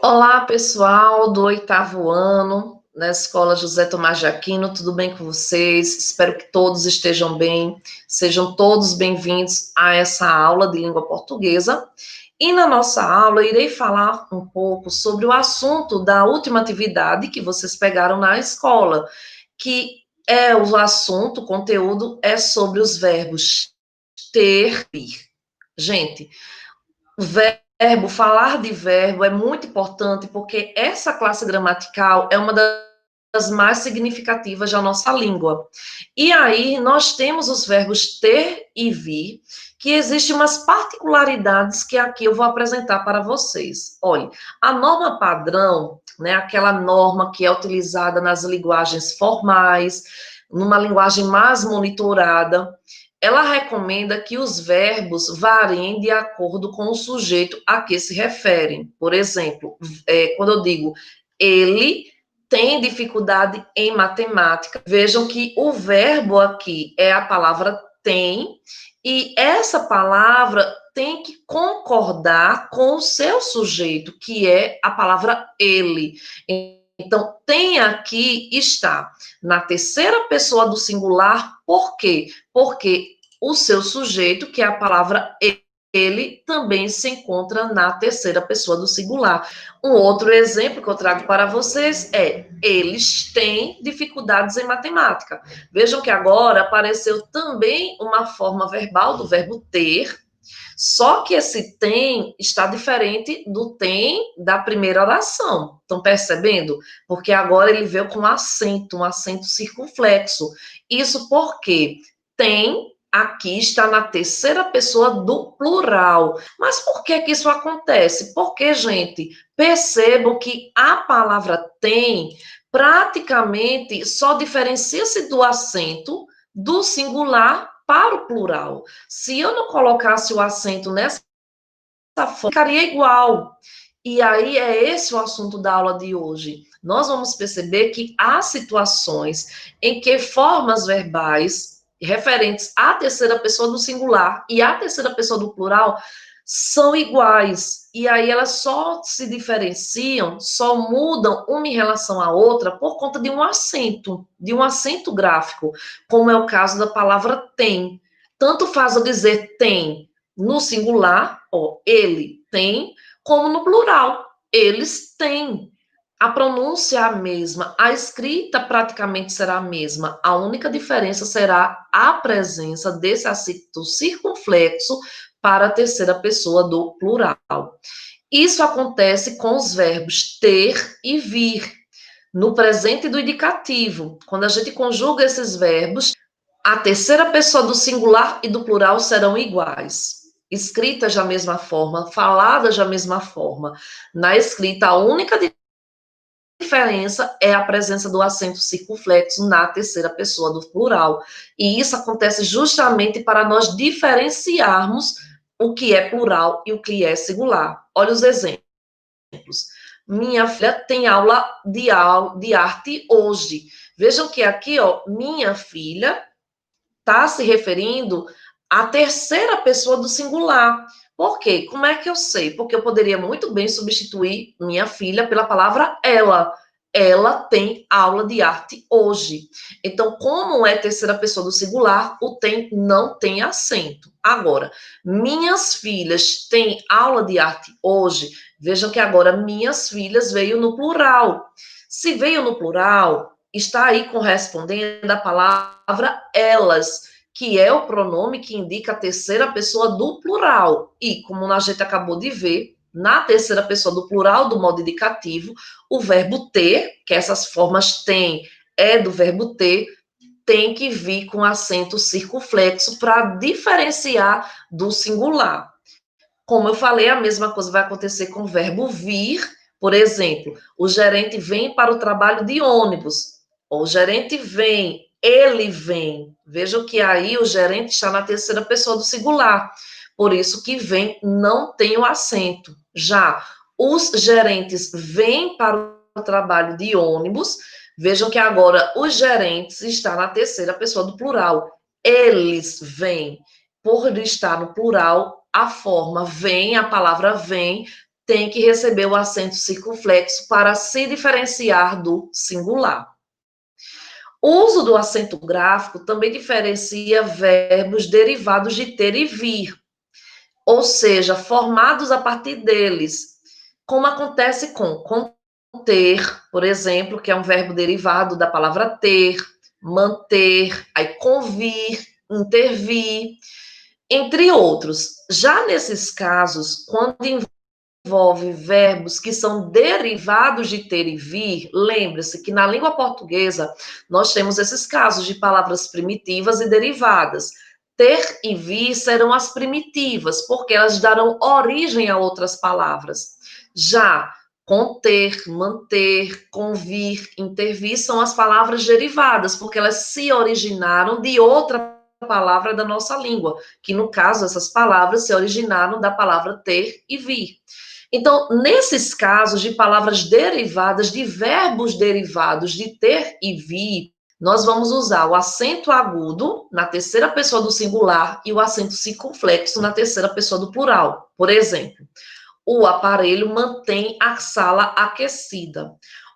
Olá, pessoal do oitavo ano na Escola José Tomás de Aquino, tudo bem com vocês? Espero que todos estejam bem, sejam todos bem-vindos a essa aula de língua portuguesa. E na nossa aula eu irei falar um pouco sobre o assunto da última atividade que vocês pegaram na escola, que é o assunto, o conteúdo é sobre os verbos ter e ir. Gente, verbo, falar de verbo é muito importante porque essa classe gramatical é uma das mais significativas da nossa língua. E aí nós temos os verbos ter e vir, que existem umas particularidades que aqui eu vou apresentar para vocês. Olha, a norma padrão, né, aquela norma que é utilizada nas linguagens formais, numa linguagem mais monitorada, ela recomenda que os verbos variem de acordo com o sujeito a que se referem. Por exemplo, quando eu digo ele tem dificuldade em matemática, vejam que o verbo aqui é a palavra tem, e essa palavra tem que concordar com o seu sujeito, que é a palavra ele. Então, tem aqui está na terceira pessoa do singular, por quê? Porque o seu sujeito, que é a palavra ele, também se encontra na terceira pessoa do singular. Um outro exemplo que eu trago para vocês é: eles têm dificuldades em matemática. Vejam que agora apareceu também uma forma verbal do verbo ter, só que esse tem está diferente do tem da primeira oração. Estão percebendo? Porque agora ele veio com acento, um acento circunflexo. Isso porque tem aqui está na terceira pessoa do plural. Mas por que que isso acontece? Porque, gente, percebam que a palavra tem praticamente só diferencia-se do acento do singular para o plural. Se eu não colocasse o acento nessa forma, ficaria igual. E aí é esse o assunto da aula de hoje. Nós vamos perceber que há situações em que formas verbais referentes à terceira pessoa do singular e à terceira pessoa do plural são iguais. E aí elas só se diferenciam, só mudam uma em relação à outra por conta de um acento gráfico, como é o caso da palavra tem. Tanto faz eu dizer tem no singular, ó, ele tem, como no plural, eles têm. A pronúncia é a mesma, a escrita praticamente será a mesma. A única diferença será a presença desse acento circunflexo para a terceira pessoa do plural. Isso acontece com os verbos ter e vir, no presente do indicativo. Quando a gente conjuga esses verbos, a terceira pessoa do singular e do plural serão iguais. Escritas da mesma forma, faladas da mesma forma. Na escrita, a única diferença é a presença do acento circunflexo na terceira pessoa do plural. E isso acontece justamente para nós diferenciarmos o que é plural e o que é singular. Olha os exemplos. Minha filha tem aula de arte hoje. Vejam que aqui, ó, minha filha está se referindo à terceira pessoa do singular. Por quê? Como é que eu sei? Porque eu poderia muito bem substituir minha filha pela palavra ela. Ela tem aula de arte hoje. Então, como é terceira pessoa do singular, o tem não tem acento. Agora, minhas filhas têm aula de arte hoje. Vejam que agora minhas filhas veio no plural. Se veio no plural, está aí correspondendo a palavra elas, que é o pronome que indica a terceira pessoa do plural. E, como a gente acabou de ver, na terceira pessoa do plural, do modo indicativo, o verbo ter, que essas formas tem, é do verbo ter, tem que vir com acento circunflexo para diferenciar do singular. Como eu falei, a mesma coisa vai acontecer com o verbo vir. Por exemplo, o gerente vem para o trabalho de ônibus. O gerente vem, ele vem. Vejam que aí o gerente está na terceira pessoa do singular. Por isso que vem não tem o acento. Já os gerentes vêm para o trabalho de ônibus. Vejam que agora os gerentes está na terceira pessoa do plural. Eles vêm. Por estar no plural, a forma vem, a palavra vem, tem que receber o acento circunflexo para se diferenciar do singular. O uso do acento gráfico também diferencia verbos derivados de ter e vir, ou seja, formados a partir deles, como acontece com conter, por exemplo, que é um verbo derivado da palavra ter, manter, aí convir, intervir, entre outros. Já nesses casos, quando envolve verbos que são derivados de ter e vir, lembre-se que na língua portuguesa nós temos esses casos de palavras primitivas e derivadas. Ter e vir serão as primitivas, porque elas darão origem a outras palavras. Já conter, manter, convir, intervir são as palavras derivadas, porque elas se originaram de outra palavra da nossa língua, que no caso essas palavras se originaram da palavra ter e vir. Então, nesses casos de palavras derivadas, de verbos derivados de ter e vir, nós vamos usar o acento agudo na terceira pessoa do singular e o acento circunflexo na terceira pessoa do plural. Por exemplo, o aparelho mantém a sala aquecida.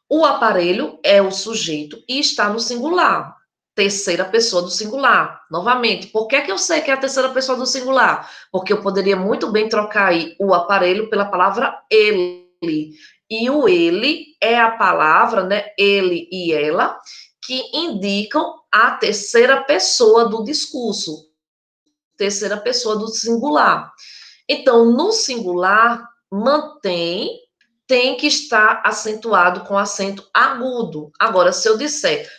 O aparelho é o sujeito e está no singular. Terceira pessoa do singular. Novamente, por que eu sei que é a terceira pessoa do singular? Porque eu poderia muito bem trocar aí o aparelho pela palavra ele. E o ele é a palavra, né? Ele e ela, que indicam a terceira pessoa do discurso. Terceira pessoa do singular. Então, no singular, mantém, tem que estar acentuado com acento agudo. Agora, se eu disser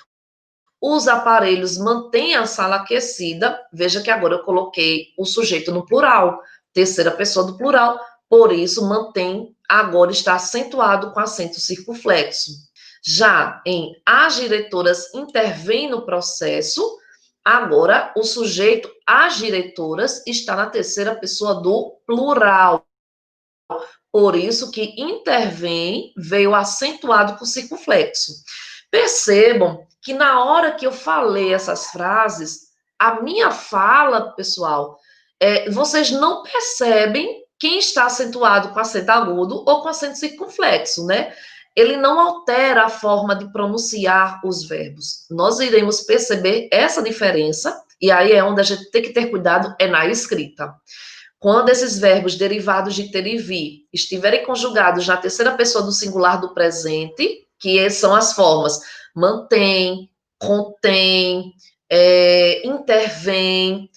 os aparelhos mantêm a sala aquecida, veja que agora eu coloquei o sujeito no plural, terceira pessoa do plural, por isso mantém, agora está acentuado com acento circunflexo. Já em as diretoras intervêm no processo, agora o sujeito as diretoras está na terceira pessoa do plural. Por isso que intervém veio acentuado com circunflexo. Percebam que na hora que eu falei essas frases, a minha fala, pessoal, vocês não percebem quem está acentuado com acento agudo ou com acento circunflexo, né? Ele não altera a forma de pronunciar os verbos. Nós iremos perceber essa diferença, e aí é onde a gente tem que ter cuidado, é na escrita. Quando esses verbos derivados de ter e vir estiverem conjugados na terceira pessoa do singular do presente, que são as formas mantém, contém, intervém,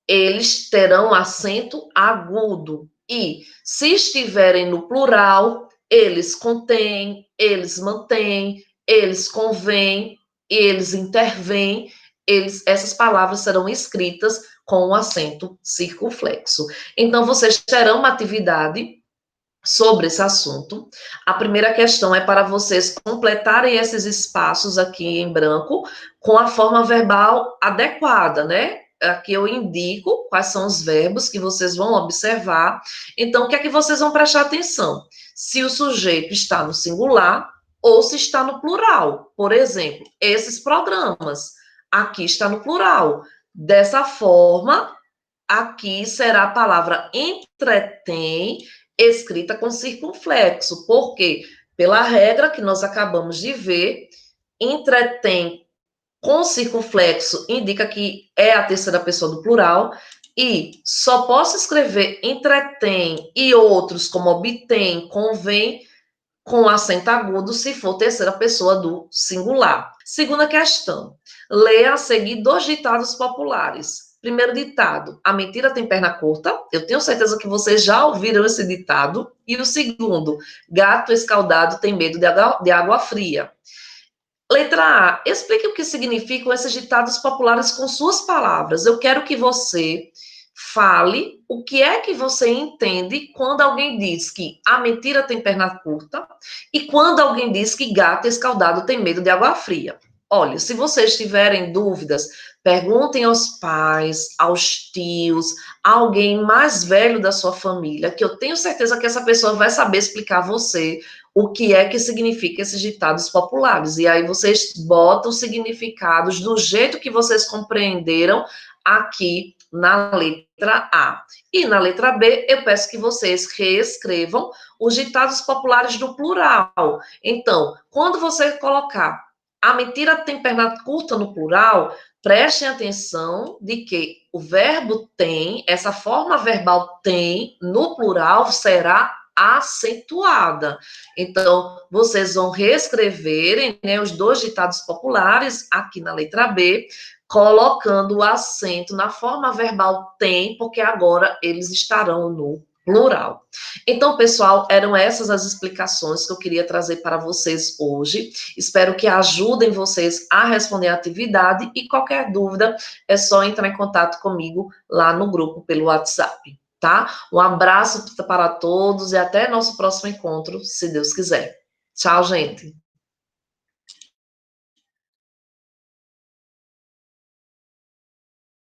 eles terão acento agudo. E se estiverem no plural, eles contêm, eles mantêm, eles convêm, eles intervêm, essas palavras serão escritas com o acento circunflexo. Então, vocês terão uma atividade sobre esse assunto. A primeira questão é para vocês completarem esses espaços aqui em branco com a forma verbal adequada, né? Aqui eu indico quais são os verbos que vocês vão observar. Então, o que é que vocês vão prestar atenção? Se o sujeito está no singular ou se está no plural. Por exemplo, esses programas. Aqui está no plural. Dessa forma, aqui será a palavra entretém, escrita com circunflexo. Por quê? Pela regra que nós acabamos de ver, entretém com circunflexo indica que é a terceira pessoa do plural, e só posso escrever entretém e outros como obtém, convém, com acento agudo, se for terceira pessoa do singular. Segunda questão. Leia a seguir 2 ditados populares. Primeiro ditado, a mentira tem perna curta. Eu tenho certeza que vocês já ouviram esse ditado. E o segundo, gato escaldado tem medo de água fria. Letra A, explique o que significam esses ditados populares com suas palavras. Eu quero que você fale o que é que você entende quando alguém diz que a mentira tem perna curta e quando alguém diz que gato escaldado tem medo de água fria. Olha, se vocês tiverem dúvidas, perguntem aos pais, aos tios, a alguém mais velho da sua família, que eu tenho certeza que essa pessoa vai saber explicar a você o que é que significa esses ditados populares. E aí vocês botam os significados do jeito que vocês compreenderam aqui na letra A. E na letra B, eu peço que vocês reescrevam os ditados populares do plural. Então, quando você colocar a mentira tem perna curta no plural, prestem atenção de que o verbo tem, essa forma verbal tem, no plural será acentuada. Então, vocês vão reescreverem, né, os dois ditados populares aqui na letra B, colocando o acento na forma verbal tem, porque agora eles estarão no plural. Então, pessoal, eram essas as explicações que eu queria trazer para vocês hoje. Espero que ajudem vocês a responder a atividade e qualquer dúvida é só entrar em contato comigo lá no grupo pelo WhatsApp, tá? Um abraço para todos e até nosso próximo encontro, se Deus quiser. Tchau, gente.